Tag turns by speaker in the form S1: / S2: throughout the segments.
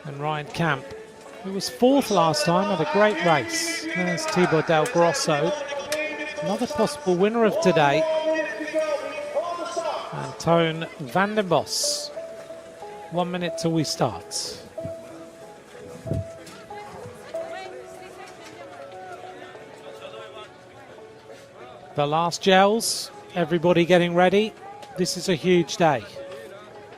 S1: And Ryan Camp, who was fourth last time, had a great race. There's Thibaut Del Grosso, another possible winner of today. And Toon van den Bos. 1 minute till we start. The last gels, everybody getting ready. This is a huge day.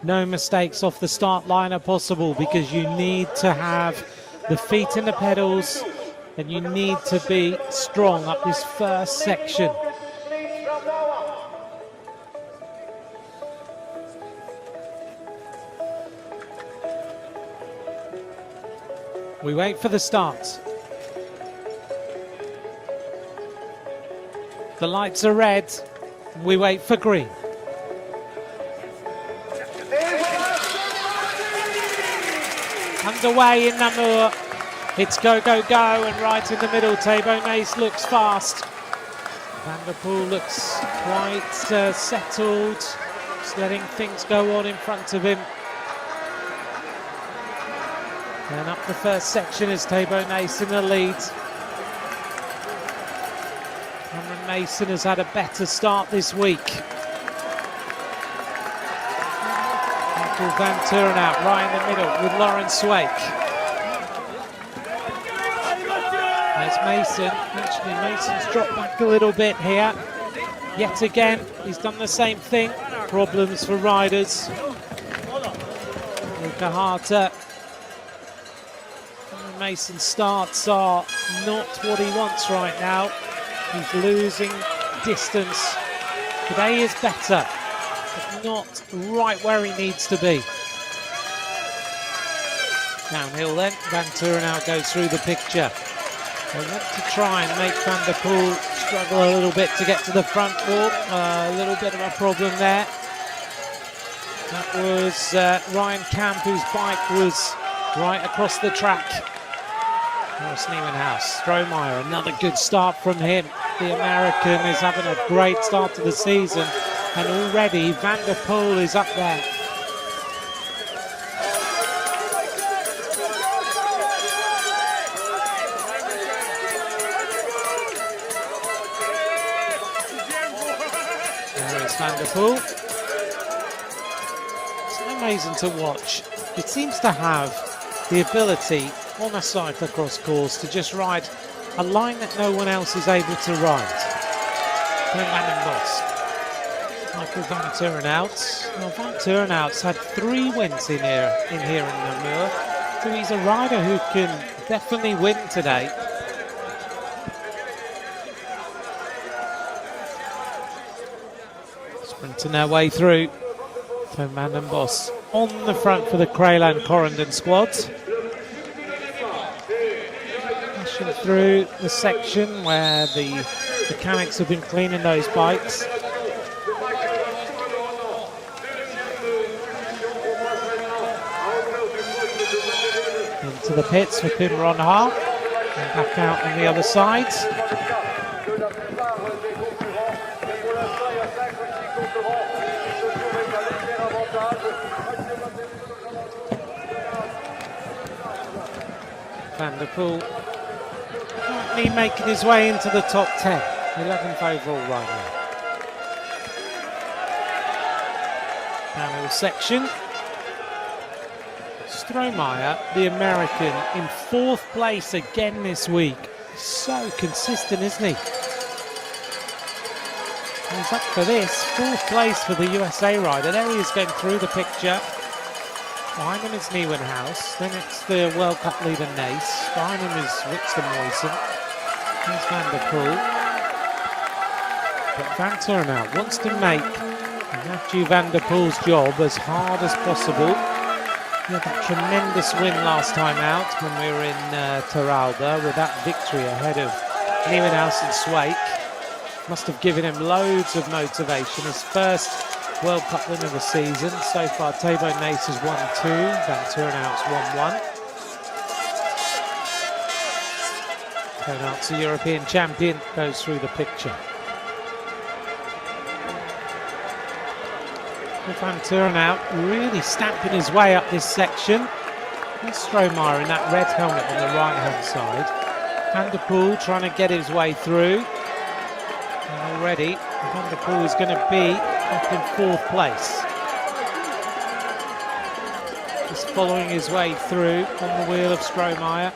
S1: No mistakes off the start line are possible because you need to have the feet in the pedals and you need to be strong up this first section. We wait for the start. The lights are red. We wait for green. Underway in Namur. It's go, go, go, and right in the middle, Thibaut Nace looks fast. Van der Poel looks quite settled, just letting things go on in front of him. And up the first section is Thibaut Nace in the lead. Cameron Mason has had a better start this week. Michael Van Turenhout right in the middle with Lawrence Swake. There's Mason. Actually, Mason's dropped back a little bit here. Yet again, he's done the same thing. Problems for riders. Luca Harter. Mason's starts are not what he wants right now. He's losing distance. Today is better, but not right where he needs to be. Downhill then, Van Turenhout goes through the picture. They want to try and make Van der Poel struggle a little bit to get to the front walk. A little bit of a problem there. That was Ryan Camp, whose bike was right across the track. Morris Niewenhuis, Strohmeyer, another good start from him. The American is having a great start to the season, and already Van der Poel is up there. There is Van der Poel. It's amazing to watch. It seems to have the ability on a cyclocross course to just ride a line that no one else is able to ride. Van den Bos. Michael Van Turenhout. Well, Van Turenhout's had 3 wins in here in Namur, so he's a rider who can definitely win today. Sprinting their way through. Van den Bos on the front for the Crayland Corendon squad. Through the section where the mechanics have been cleaning those bikes. Into the pits for Pim Ronhaar and back out on the other side. Van der Poel making his way into the top 10, 11th overall right now. Downhill section. Strohmeyer, the American, in 4th place again this week. So consistent, isn't he? He's up for this. 4th place for the USA rider. There he is going through the picture. Behind him is Niewenhuis. Then it's the World Cup leader Nace. Behind him is Richter Moysen. Here's Van der Poel. But Van Turenhout wants to make Mathieu Van der Poel's job as hard as possible. He had that tremendous win last time out when we were in Teralba with that victory ahead of Niewenhuis and Swake. Must have given him loads of motivation. His first World Cup win of the season. So far, Thibaut Nace has won 2, Van Turenhout's won 1. Turenhout's a European champion, goes through the picture. Van Turenhout really stamping his way up this section. Strohmeyer in that red helmet on the right-hand side. Van der Poel trying to get his way through. And already, Van der Poel is going to be up in 4th place. Just following his way through on the wheel of Strohmeyer.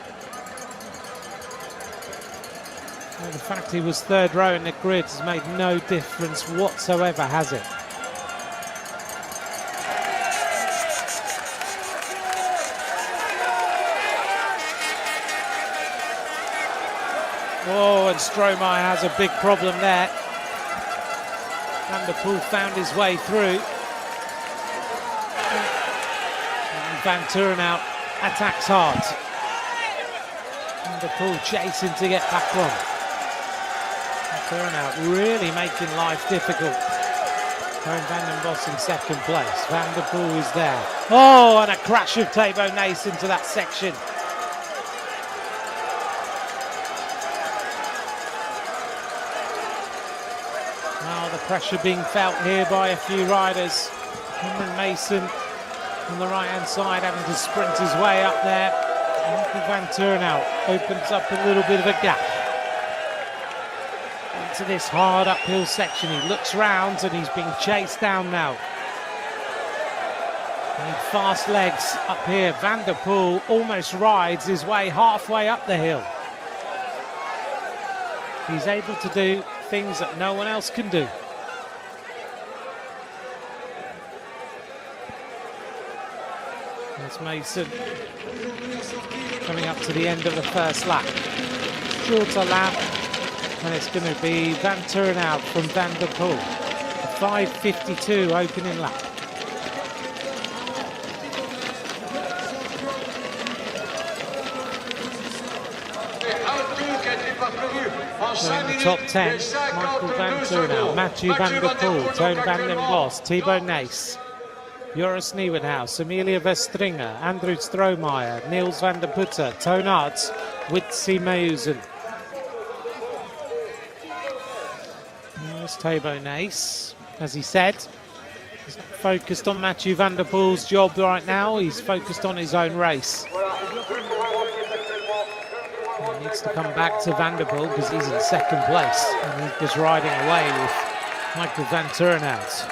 S1: Well, the fact he was 3rd row in the grid has made no difference whatsoever, has it? Oh, and Strohmeyer has a big problem there. Van der Poel found his way through. And Van Turenhout attacks hard. Van der Poel chasing to get back on. Van Turenhout really making life difficult. Van den Bos in 2nd place. Van der Poel is there. Oh, and a crash of Thabo Nace into that section. Now the pressure being felt here by a few riders. Cameron Mason on the right-hand side having to sprint his way up there. Michael Van Turenhout opens up a little bit of a gap into this hard uphill section. He looks round and he's being chased down now. And fast legs up here. Van der Poel almost rides his way halfway up the hill. He's able to do things that no one else can do. There's Mason coming up to the end of the 1st lap. Shorter lap, and it's going to be Van Turenhout from Van der Poel. A 5:52 opening lap. So in the top 10, Michael Van Turenhout, Mathieu Van der Poel, Toon van den Bos, Thabo Nace, Joris Nieuwenhuis, Emilia Verstringer, Andrew Strohmeyer, Niels van der Putte, Toon Aerts, Witsi Meusen. There's Thabo Nace, as he said. He's not focused on Mathieu Van der Poel's job right now, he's focused on his own race. He needs to come back to Van der Poel because he's in 2nd place and he's just riding away with Michael Van Turenhout.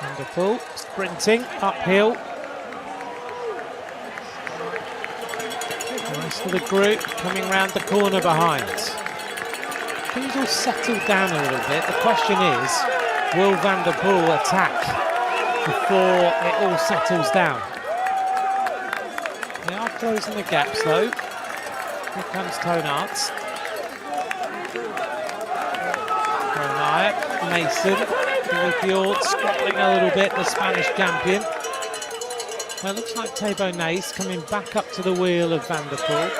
S1: Van der Poel sprinting uphill. The rest of the group coming round the corner behind. Things all settled down a little bit. The question is, will Van der Poel attack before it all settles down? They are closing the gaps though. Here comes Toon Aerts. Strohmeyer, Mason, Fjord struggling a little bit, the Spanish champion. Well, it looks like Thabo Nace coming back up to the wheel of Van der Poel.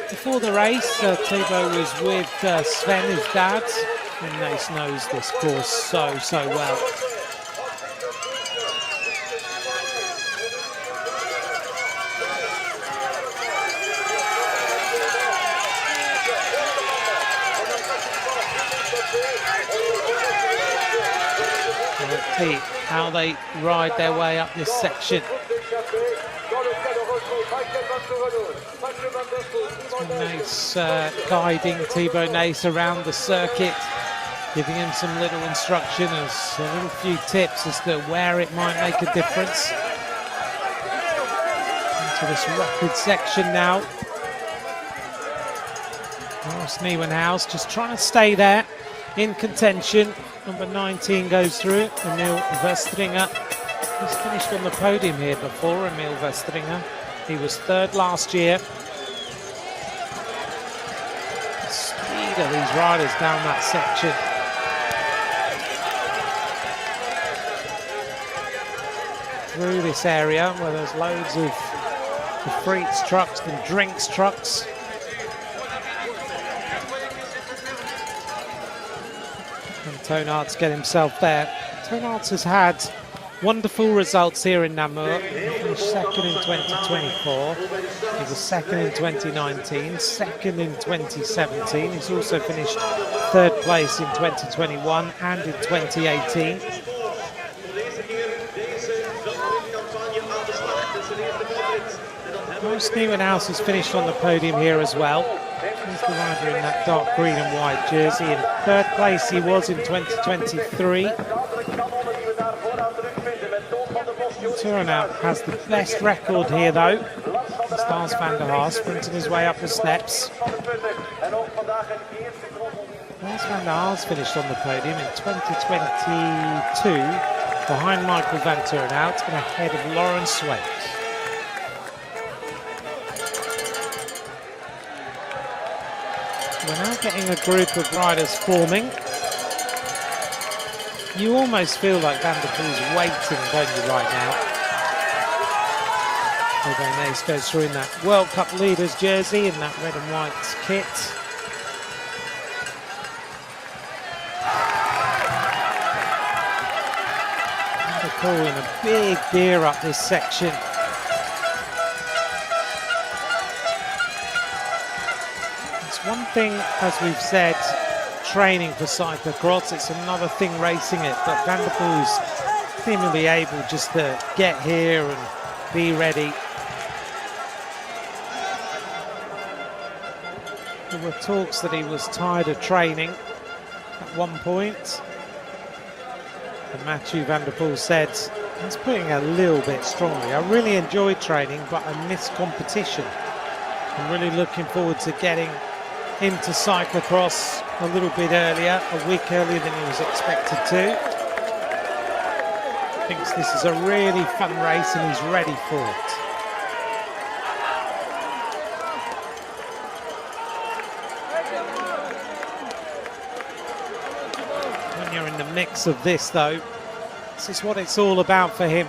S1: Before the race, Thabo was with Sven, his dad, and Nace knows this course so well. Let's see how they ride their way up this section. Nace guiding Thabo Nace around the circuit, giving him some little instruction, a little few tips as to where it might make a difference. Into this rapid section now. Joris Nieuwenhuis just trying to stay there in contention. Number 19 goes through, Emil Verstringer. He's finished on the podium here before, Emil Verstringer. He was 3rd last year. The speed of these riders down that section. Through this area where there's loads of the frites trucks and drinks trucks. And Toon Aerts get himself there. Toon Aerts has had wonderful results here in Namur. He finished 2nd in 2024. He was 2nd in 2019, 2nd in 2017. He's also finished 3rd place in 2021 and in 2018. Most Nieuwenhuis has finished on the podium here as well. He's the rider in that dark green and white jersey. In third place he was in 2023. Turnhout has the best record here though. Stars van der Haar sprinting his way up the steps. Stars van der Haar's finished on the podium in 2022 behind Michael van Turnhout and ahead of Lawrence Swaite. We're now getting a group of riders forming. You almost feel like Van der Poel's waiting, don't you, right now? Nace goes through in that World Cup leaders jersey in that red and white kit. Van der Poel in a big gear up this section. One thing, as we've said, training for cyclocross, it's another thing racing it, but Van der Poel's seemingly able just to get here and be ready. There were talks that he was tired of training at one point, and Mathieu van der Poel said, he's putting a little bit strongly. I really enjoyed training, but I missed competition. I'm really looking forward to getting into cyclocross a little bit earlier, a week earlier than he was expected to. Thinks this is a really fun race and he's ready for it. When you're in the mix of this though, this is what it's all about for him.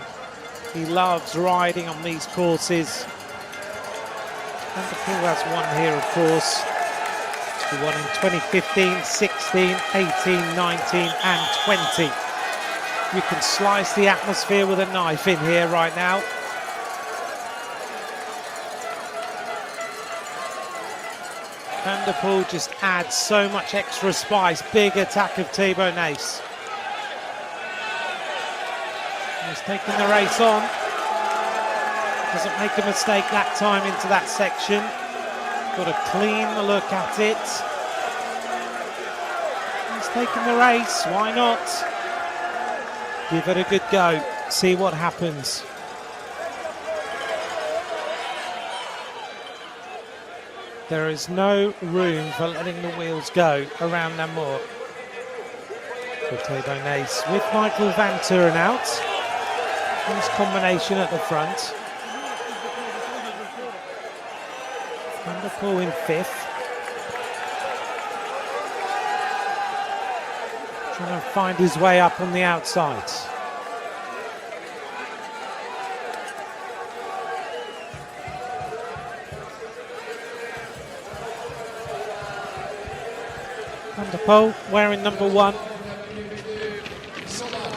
S1: He loves riding on these courses. Van der Poel has won here, of course. He won in 2015, 16, 18, 19 and 20. You can slice the atmosphere with a knife in here right now. Van der Poel just adds so much extra spice. Big attack of Thibaut Nace. He's taking the race on. Doesn't make a mistake that time into that section. Got a clean look at it. He's taking the race, why not? Give it a good go, see what happens. There is no room for letting the wheels go around Namur. For Thibaut Nace with Michael van Turnhout. Nice combination at the front. Van der Poel in fifth. Trying to find his way up on the outside. Van der Poel wearing number 1.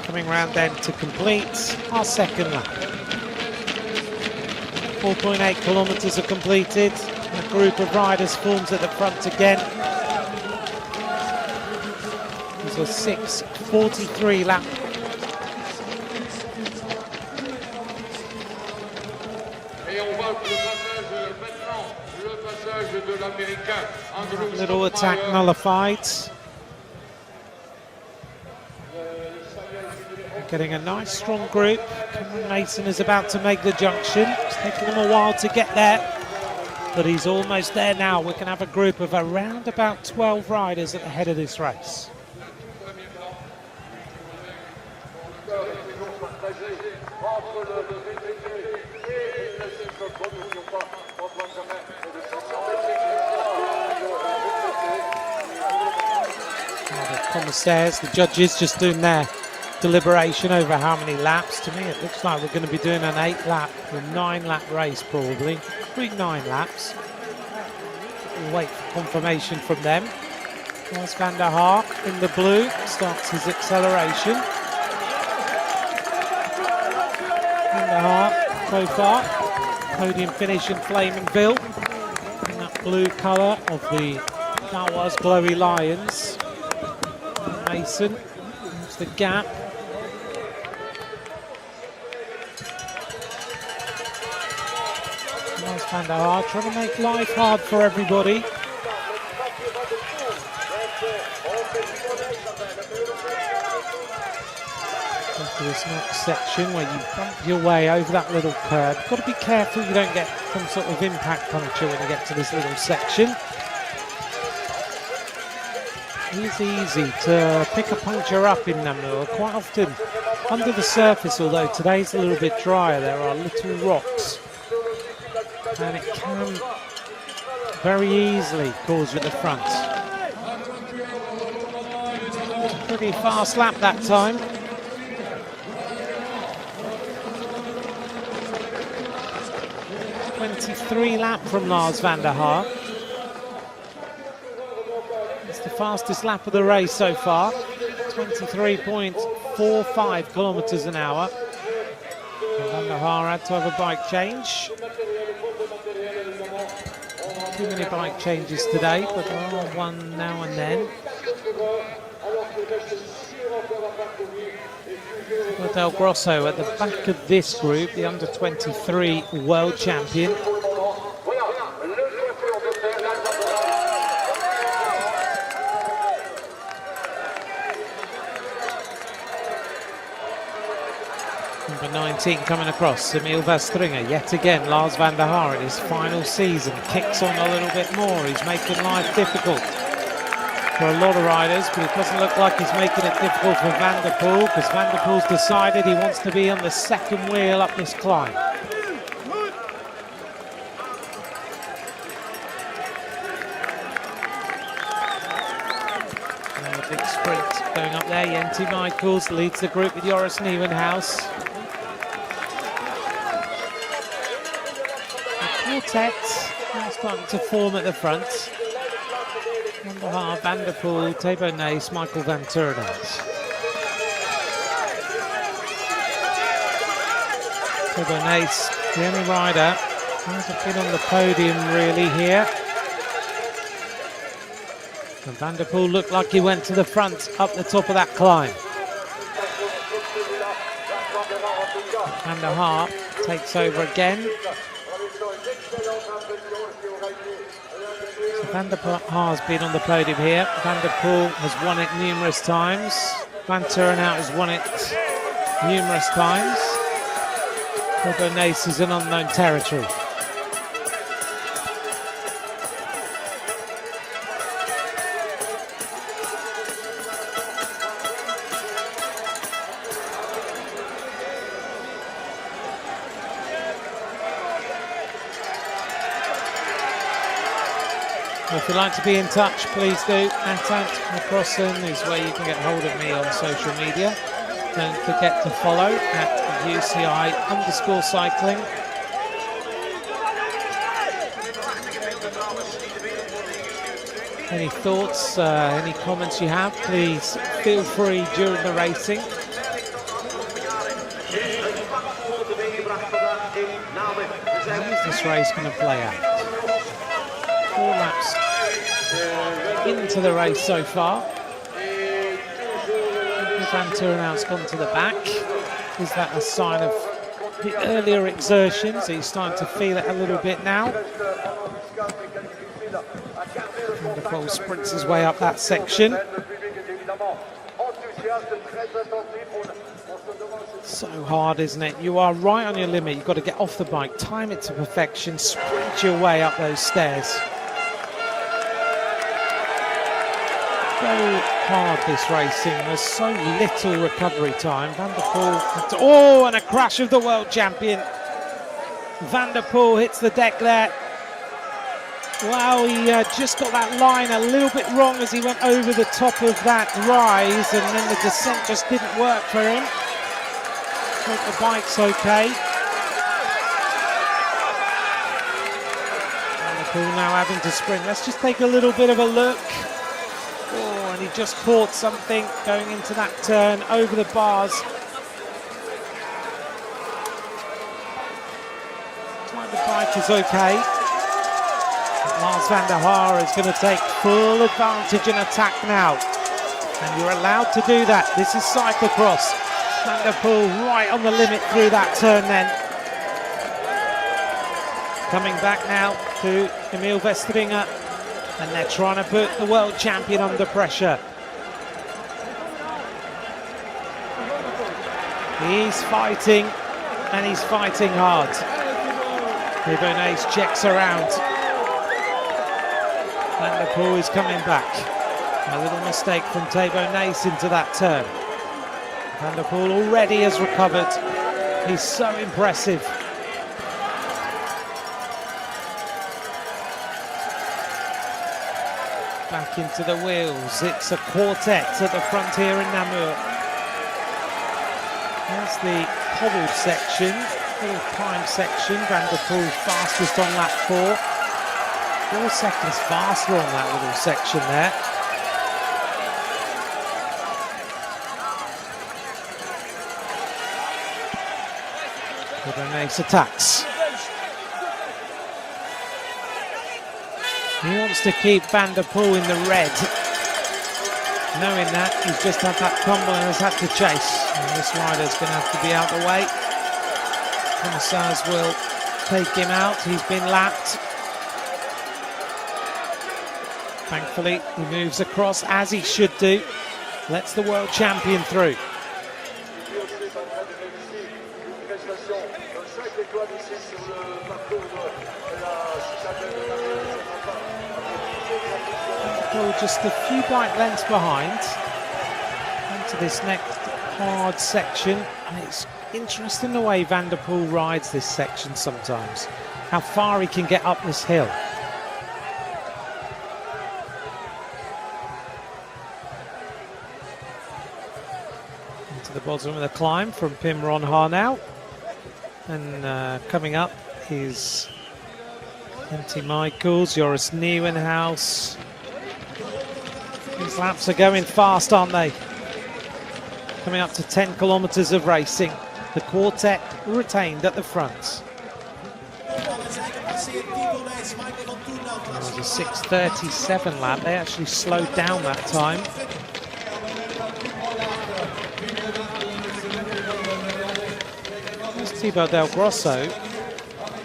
S1: Coming round then to complete our second lap. 4.8 kilometres are completed. A group of riders forms at the front again. There's a 6:43 lap. Little attack nullified. Getting a nice strong group. Cameron Mason is about to make the junction. It's taking him a while to get there, but he's almost there now. We can have a group of around about 12 riders at the head of this race. The commissaires, the judges just doing their deliberation over how many laps. To me it looks like we're going to be doing an 8-lap or 9-lap race probably. 9 laps. We'll wait for confirmation from them. There's Van der Haar in the blue, starts his acceleration. Van der Haar so far, podium finish in Flaminville in that blue colour of the Gauloises Glowy Lions. Mason, there's the gap. Lars van der Haar trying to make life hard for everybody. Into this next section where you bump your way over that little curb. You've got to be careful you don't get some sort of impact puncture when you get to this little section. It's easy to pick a puncture up in Namur. Quite often under the surface, although today's a little bit drier, there are little rocks. And it can very easily cause you at the front. Pretty fast lap that time. 23 lap from Lars van der Haar. It's the fastest lap of the race so far. 23.45 kilometers an hour. And van der Haar had to have a bike change. Too many bike changes today, but there are one now and then. Del Grosso at the back of this group, the under-23 world champion. Number 19 coming across, Emil Verstringer, yet again. Lars van der Haar in his final season, kicks on a little bit more. He's making life difficult for a lot of riders, but it doesn't look like he's making it difficult for Van der Poel, because Van der Poel's decided he wants to be on the second wheel up this climb. And a big sprint going up there. Jenti Michaels leads the group with Joris Nieuwenhuis. The quartet now starting to form at the front. Van der Haar, Van der Poel, Thabo Nys, Michael van Turenhout. Thabo Nys, the only rider who hasn't been on the podium really here. And Van der Poel looked like he went to the front up the top of that climb. Van der Haar takes over again. Van der Haar's been on the podium here. Van der Poel has won it numerous times. Van Turenhout has won it numerous times. Thabo Nys is an unknown territory. If you'd like to be in touch, please do. @McCrossan is where you can get hold of me on social media. Don't forget to follow @UCI_cycling. Any thoughts, any comments you have, please feel free during the racing. How is this race going to play out? 4 laps into the race so far. Van Turenhout's gone to the back. Is that a sign of the earlier exertions? He's starting to feel it a little bit now. Van der Poel sprints his way up that section. So hard, isn't it? You are right on your limit. You've got to get off the bike, time it to perfection, sprint your way up those stairs. So hard, this racing. There's so little recovery time. Van der Poel, oh, and a crash of the world champion. Van der Poel hits the deck there. Wow, he just got that line a little bit wrong as he went over the top of that rise, and then the descent just didn't work for him. Hope the bike's okay. Van der Poel now having to sprint. Let's just take a little bit of a look. Oh, and he just caught something going into that turn over the bars. Looks like the bike is okay. Lars van der Haar is going to take full advantage and attack now. And you're allowed to do that. This is cyclocross. Van der Poel right on the limit through that turn then. Coming back now to Emil Vestringer, and they're trying to put the world champion under pressure. He's fighting, and he's fighting hard. Thibaudet checks around. Van der Poel is coming back. A little mistake from Thibaudet into that turn. Van der Poel already has recovered. He's so impressive. Back into the wheels. It's a quartet at the front here in Namur. There's the cobbled section, little climb section. Van der Poel fastest on lap 4. 4 seconds faster on that little section there. Thibaudet attacks. He wants to keep Van der Poel in the red, knowing that he's just had that tumble and has had to chase. And this rider's going to have to be out of the way. Commissars will take him out. He's been lapped. Thankfully, he moves across as he should do. Lets the world champion through. Just a few bike lengths behind into this next hard section, and it's interesting the way Van der Poel rides this section sometimes, how far he can get up this hill. Into the bottom of the climb from Pim Ron Harnau, and coming up is Antti Michaels, Joris Nieuwenhuis. These laps are going fast, aren't they? Coming up to 10 kilometers of racing. The quartet retained at the front. It was a 6:37 lap. They actually slowed down that time. Here's Thibaut Del Grosso.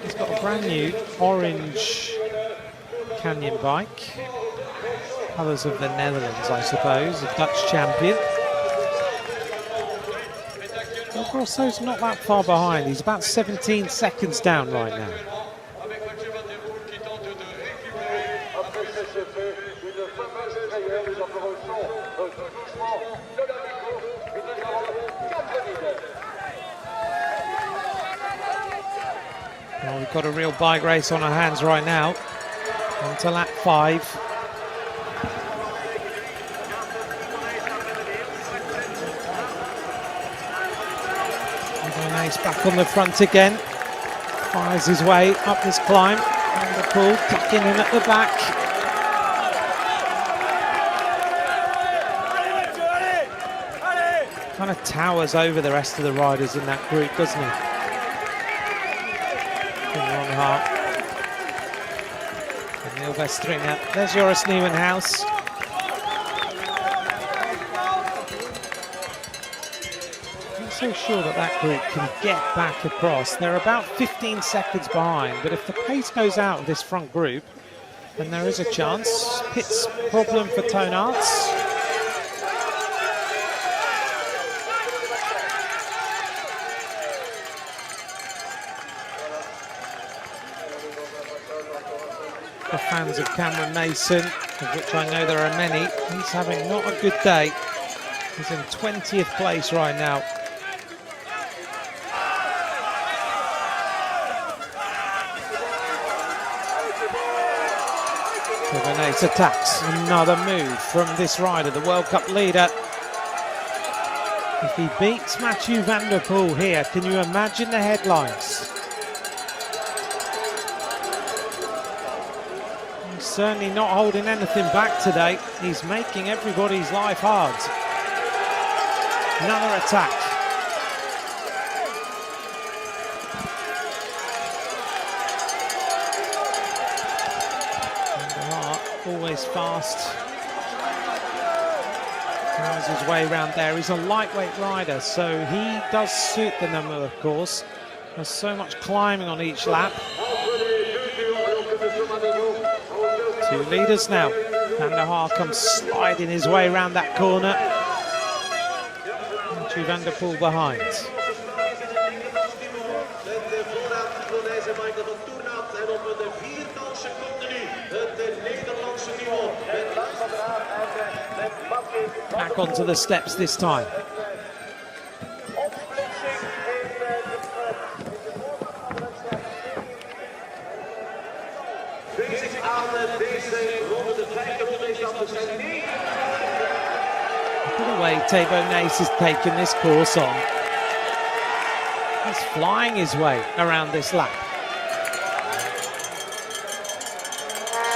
S1: He's got a brand new orange Canyon bike. Colours of the Netherlands, I suppose, a Dutch champion. Del Grosso's not that far behind. He's about 17 seconds down right now. Well, we've got a real bike race on our hands right now. On to lap 5. He's back on the front again, fires his way up this climb, and the Poel tucking in at the back. Kind of towers over the rest of the riders in that group, doesn't he? Ron Hart. Emil Vestringer. There's Joris Nieuwenhuis. So sure that that group can get back across. They're about 15 seconds behind, but if the pace goes out of this front group, then there is a chance. Pit's problem for Toon Aerts. The fans of Cameron Mason, of which I know there are many, he's having not a good day. He's in 20th place right now. Thibaudet attacks. Another move from this rider, the World Cup leader. If he beats Mathieu van der Poel here, can you imagine the headlines? He's certainly not holding anything back today. He's making everybody's life hard. Another attack. Always fast. Knows his way around there. He's a lightweight rider, so he does suit the Namur course. There's so much climbing on each lap. Two leaders now. Van der Haar comes sliding his way around that corner. Mathieu van der Poel behind. Back onto the steps this time. The way Thibaut Nys has taken this course on. He's flying his way around this lap.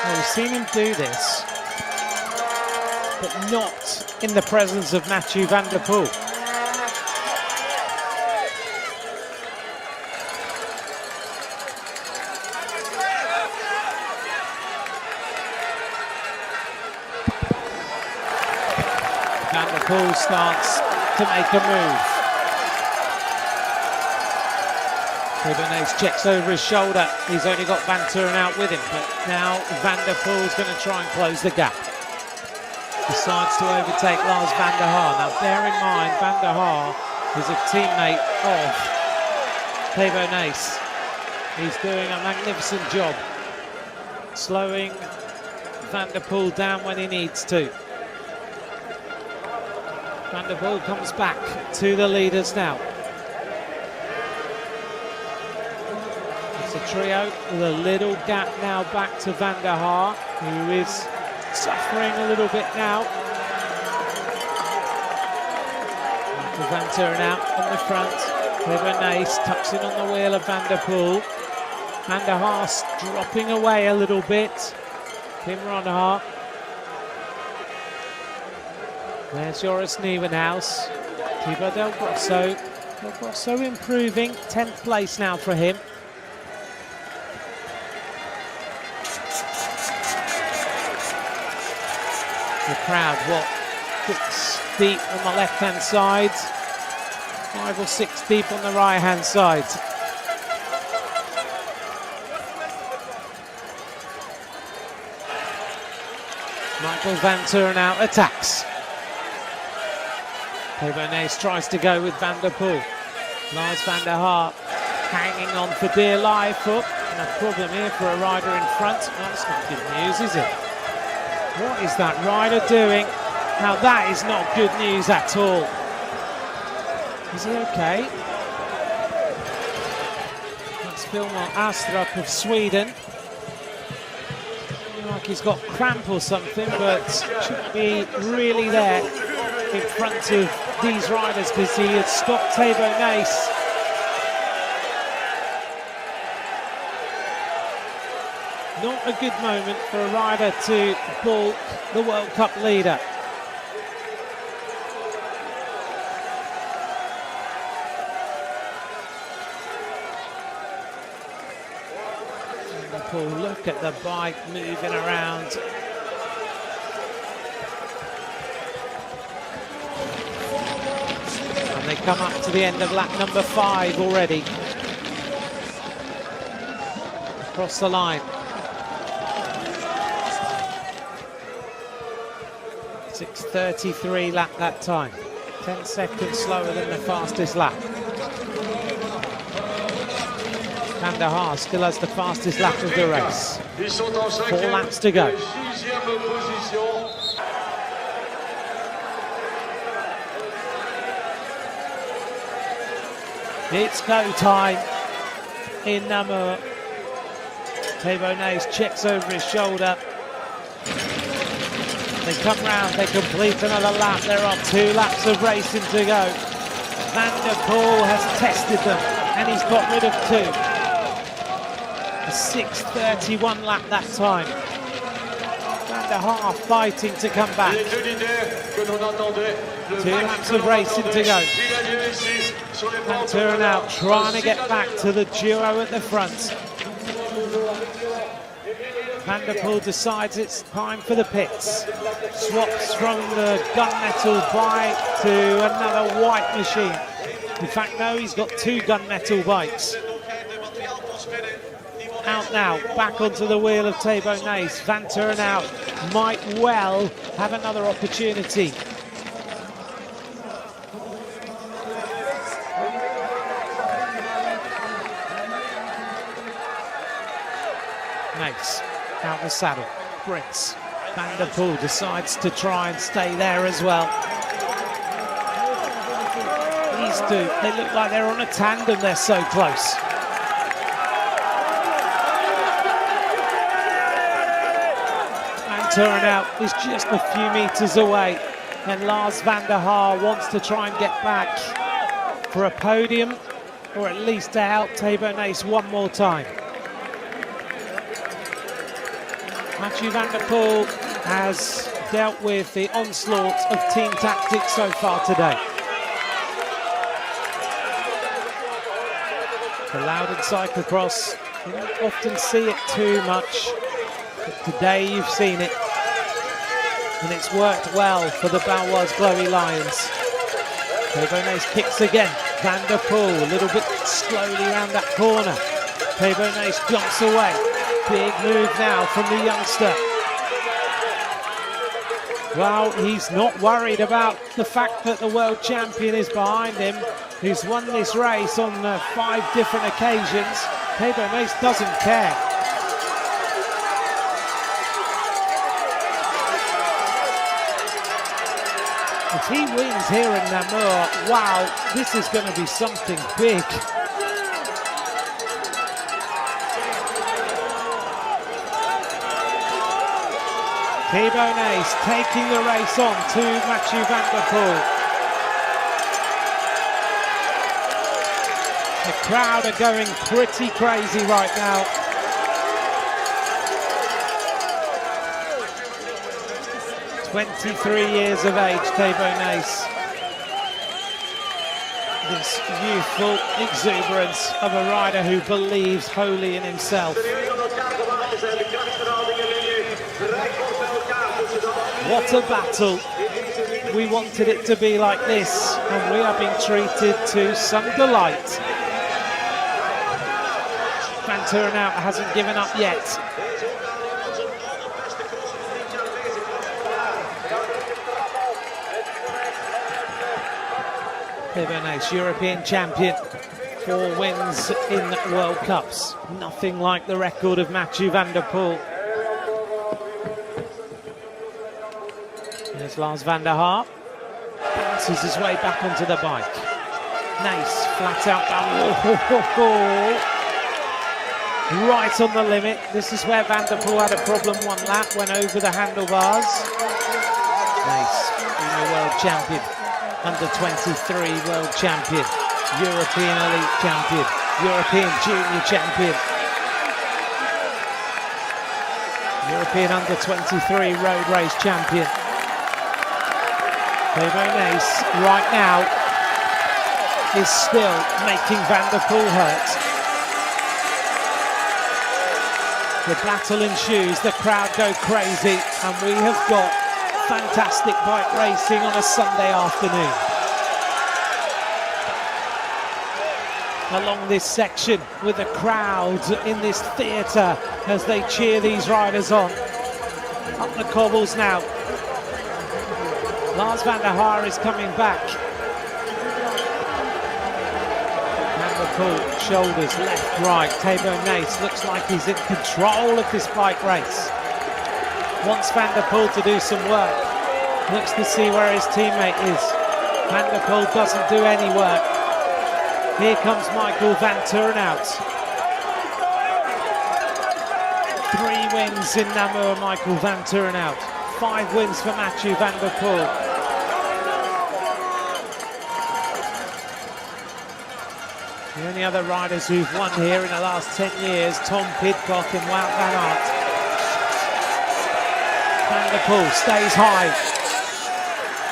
S1: Well, we've seen him do this, but not in the presence of Mathieu van der Poel. Van der Poel starts to make a move. Thibaut Nys checks over his shoulder. He's only got Van Turen out with him, but now Van der Poel's going to try and close the gap. Decides to overtake Lars van der Haar. Now bear in mind, Van der Haar is a teammate of Thibaut Nys. He's doing a magnificent job slowing Van der Poel down when he needs to. Van der Poel comes back to the leaders now. It's a trio with a little gap now back to Van der Haar, who is suffering a little bit now. Michael Van Turen out on the front. Thibaut Nys tucks in on the wheel of Van der Poel. Van der Haar dropping away a little bit. Tim Ronhaar. There's Joris Nieuwenhuis. Thibaut Del Grosso. Del Grosso improving. 10th place now for him. The crowd, what, 6 deep on the left-hand side, 5 or 6 deep on the right-hand side. Michael Van Turen out attacks. Thibaut Nys tries to go with Van der Poel. Lars van der Haar hanging on for dear life. Oh, and a problem here for a rider in front. That's not good news, is it? What is that rider doing? Now that is not good news at all. Is he okay? That's Vilmar Astrup of Sweden. Looks like he's got cramp or something, but shouldn't be really there in front of these riders because he had stopped Thibaut Nys. Not a good moment for a rider to balk the World Cup leader. Paul, look at the bike moving around. And they come up to the end of lap number 5 already. Across the line. 6:33 lap that time. 10 seconds slower than the fastest lap. Van der Haar still has the fastest lap of the race. 4 laps to go. It's go time in Namur. Thibaut Nys checks over his shoulder. They come round, they complete another lap. There are 2 laps of racing to go. Van der Poel has tested them and he's got rid of 2. A 6:31 lap that time. Van der Haar fighting to come back. 2 laps of racing to go. Van Turen out, trying to get back to the duo at the front. Van der Poel decides it's time for the pits. Swaps from the gunmetal bike to another white machine. In fact, no, he's got 2 gunmetal bikes. out now, back onto the wheel of Thabo Nace. Van Turnhout might well have another opportunity. Nace out the saddle, Brits. Van der Poel decides to try and stay there as well. These two, they look like they're on a tandem, they're so close. Van Turnhout is just a few metres away, and Lars van der Haar wants to try and get back for a podium, or at least to help Thabo Nace one more time. Mathieu van der Poel has dealt with the onslaught of team tactics so far today. Allowed in cyclocross, you don't often see it too much, but today you've seen it, and it's worked well for the Baloise Glowy Lions. Thabo Nace kicks again, Van der Poel a little bit slowly around that corner. Thabo Nace jumps away. Big move now from the youngster. Well, he's not worried about the fact that the world champion is behind him, who's won this race on 5 different occasions. Thabo Nace doesn't care. If he wins here in Namur, wow, this is going to be something big. Thabo Nace taking the race on to Mathieu van der Poel. The crowd are going pretty crazy right now. "23 years of age, Thabo Nace. This youthful exuberance of a rider who believes wholly in himself. What a battle. We wanted it to be like this, and we are being treated to some delight. Van Turnhout hasn't given up yet. Thabo Nace, European champion, 4 wins in World Cups. Nothing like the record of Mathieu van der Poel. There's Lars van der Haar, bounces his way back onto the bike. Nace, flat out down, right on the limit. This is where Van der Poel had a problem one lap, went over the handlebars. Nace, world champion, under 23 world champion, European elite champion, European junior champion, European under 23 road race champion. Thabo Nace right now is still making Van der Poel hurt. The battle ensues, the crowd go crazy, and we have got fantastic bike racing on a Sunday afternoon. Along this section with the crowd in this theatre as they cheer these riders on. Up the cobbles now. Lars van der Haar is coming back. Van der Poel, shoulders left, right. Thabo Nace looks like he's in control of this bike race. Wants Van der Poel to do some work. Looks to see where his teammate is. Van der Poel doesn't do any work. Here comes Michael Van Turnhout. 3 wins in Namur, Michael Van Turnhout. 5 wins for Mathieu van der Poel. The only other riders who've won here in the last 10 years, Tom Pidcock and Wout van Aert. Van der Poel stays high,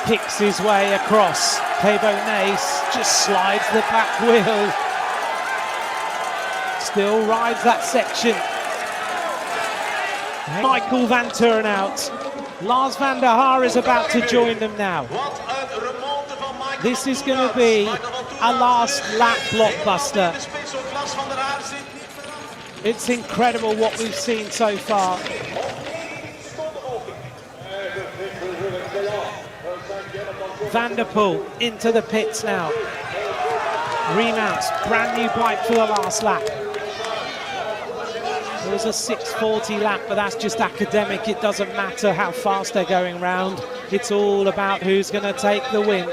S1: kicks his way across. Thabo Nace just slides the back wheel. Still rides that section. Michael Van Turnhout. Lars van der Haar is about to join them now. This is going to be a last lap blockbuster. It's incredible what we've seen so far. Van der Poel into the pits now. Remounts, brand new bike for the last lap. It was a 6:40 lap, but that's just academic. It doesn't matter how fast they're going round. It's all about who's going to take the win.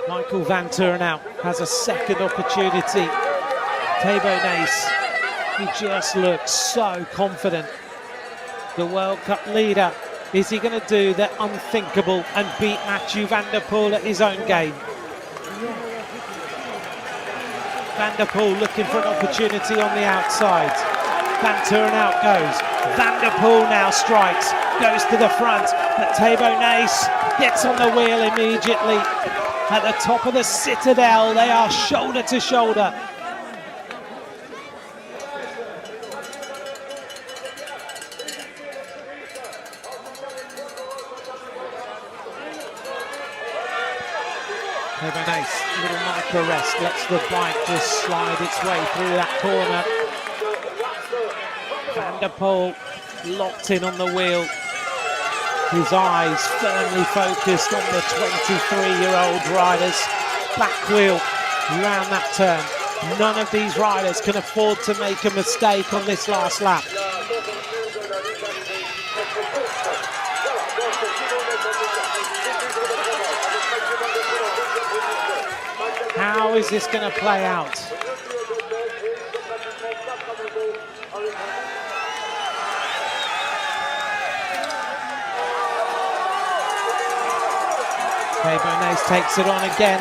S1: Michael Van Turnhout has a second opportunity. Thabo Nace, he just looks so confident. The World Cup leader, is he going to do the unthinkable and beat Mathieu Van der Poel at his own game? Van der Poel looking for an opportunity on the outside. Van Turnhout goes. Van der Poel now strikes, goes to the front, but Thabo Nace gets on the wheel immediately. At the top of the Citadel, they are shoulder to shoulder. Thabo Nace, little micro rest, lets the bike just slide its way through that corner. Van der Poel locked in on the wheel. His eyes firmly focused on the 23-year-old rider's back wheel around that turn. None of these riders can afford to make a mistake on this last lap. How is this going to play out? Thabo Nace takes it on again.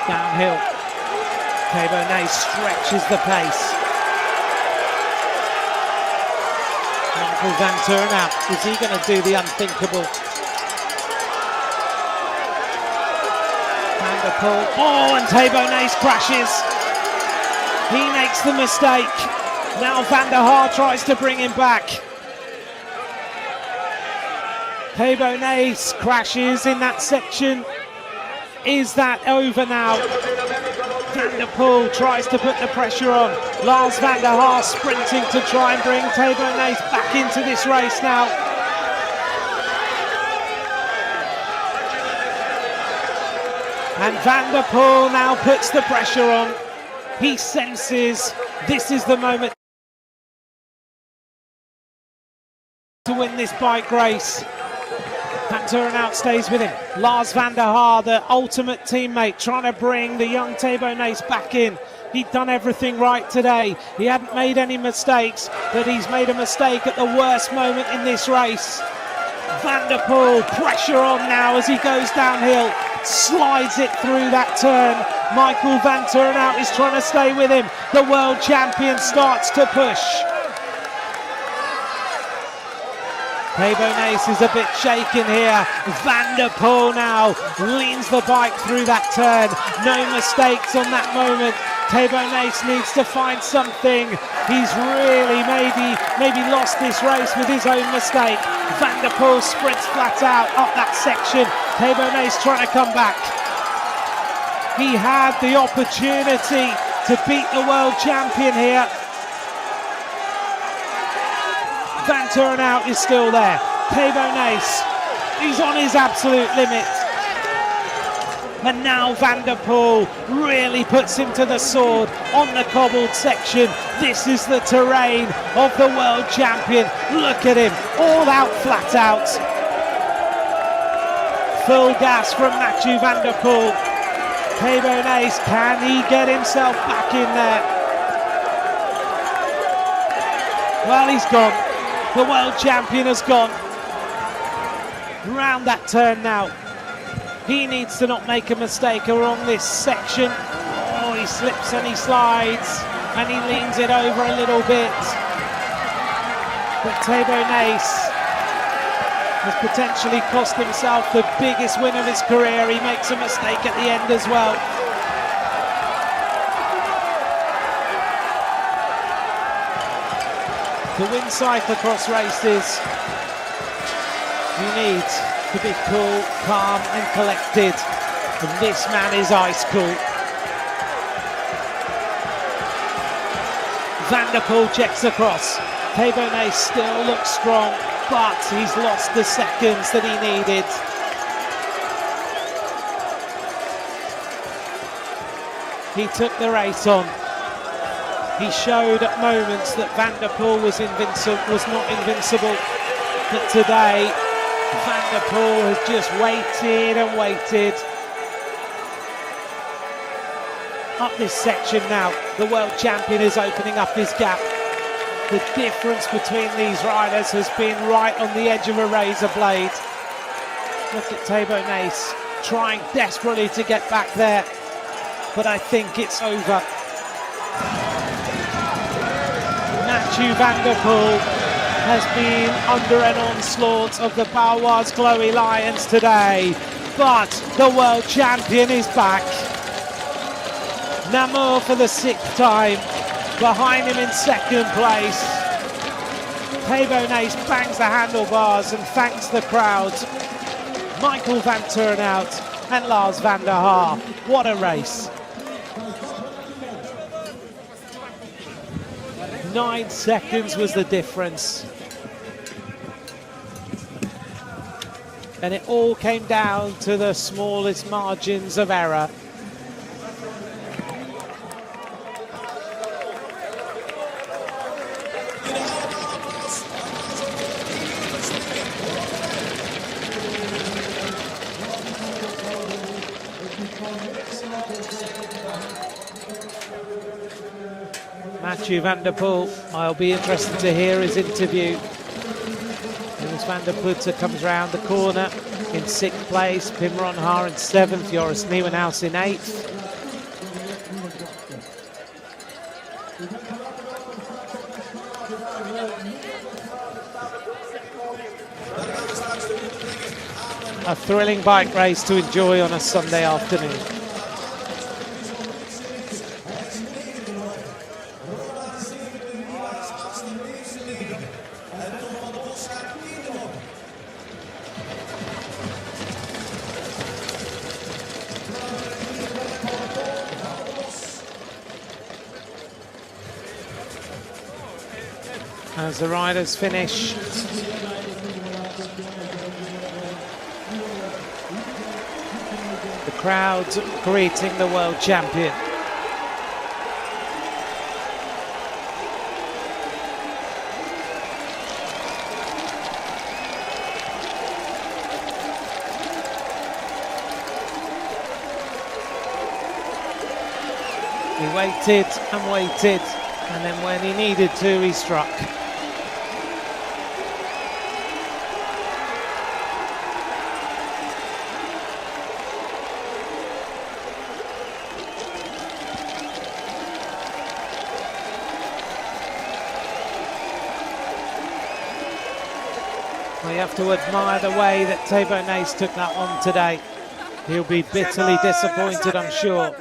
S1: Downhill. Thabo Nace stretches the pace. Michael Van Turnhout, is he going to do the unthinkable? Van der Poel, oh, and Thabo Nace crashes. He makes the mistake. Now Van der Haar tries to bring him back. Thabo Nace crashes in that section. Is that over now? Van der Poel tries to put the pressure on. Lars van der Haar sprinting to try and bring Thabo Nace back into this race now. And Van der Poel now puts the pressure on. He senses this is the moment to win this bike race. Van Turnhout stays with him. Lars van der Haar, the ultimate teammate, trying to bring the young Thabo Nace back in. He'd done everything right today. He hadn't made any mistakes, but he's made a mistake at the worst moment in this race. Van der Poel, pressure on now as he goes downhill, slides it through that turn. Michael Van Turnhout is trying to stay with him. The world champion starts to push. Thabo Nace is a bit shaken here. Van der Poel now leans the bike through that turn. No mistakes on that moment. Thabo Nace needs to find something. He's really maybe lost this race with his own mistake. Van der Poel sprints flat out up that section. Thabo Nace trying to come back. He had the opportunity to beat the world champion here. Van Turnhout is still there. Thabo Nace, he's on his absolute limit. And now Van der Poel really puts him to the sword on the cobbled section. This is the terrain of the world champion. Look at him, all out, flat out. Full gas from Mathieu Van der Poel. Thabo Nace, can he get himself back in there? Well, he's gone. The world champion has gone. Round that turn now. He needs to not make a mistake along this section. Oh, he slips and he slides and he leans it over a little bit. But Thabo Nace has potentially cost himself the biggest win of his career. He makes a mistake at the end as well. To win cyclocross races, you need to be cool, calm and collected. And this man is ice cool. Van der Poel checks across. Thibaudet still looks strong, but he's lost the seconds that he needed. He took the race on. He showed at moments that Van der Poel was not invincible. But today, Van der Poel has just waited and waited. Up this section now, the world champion is opening up his gap. The difference between these riders has been right on the edge of a razor blade. Look at Thibaudet trying desperately to get back there, but I think it's over. Mathieu van der Poel has been under an onslaught of the Baloise Glowy Lions today, but the world champion is back. Namur for the 6th time, behind him in 2nd place. Thibaudet bangs the handlebars and thanks the crowd. Michael van Turnhout and Lars van der Haar. What a race. 9 seconds was the difference. And it all came down to the smallest margins of error. Mathieu van der Poel, I'll be interested to hear his interview. Jonas van der Putte comes round the corner in 6th place, Pim Ronhaar in 7th, Joris Nieuwenhuis in 8th. A thrilling bike race to enjoy on a Sunday afternoon. As the riders finish, the crowd greeting the world champion. He waited and waited, and then when he needed to, he struck. You have to admire the way that Thibaudet took that on today. He'll be bitterly disappointed, I'm sure.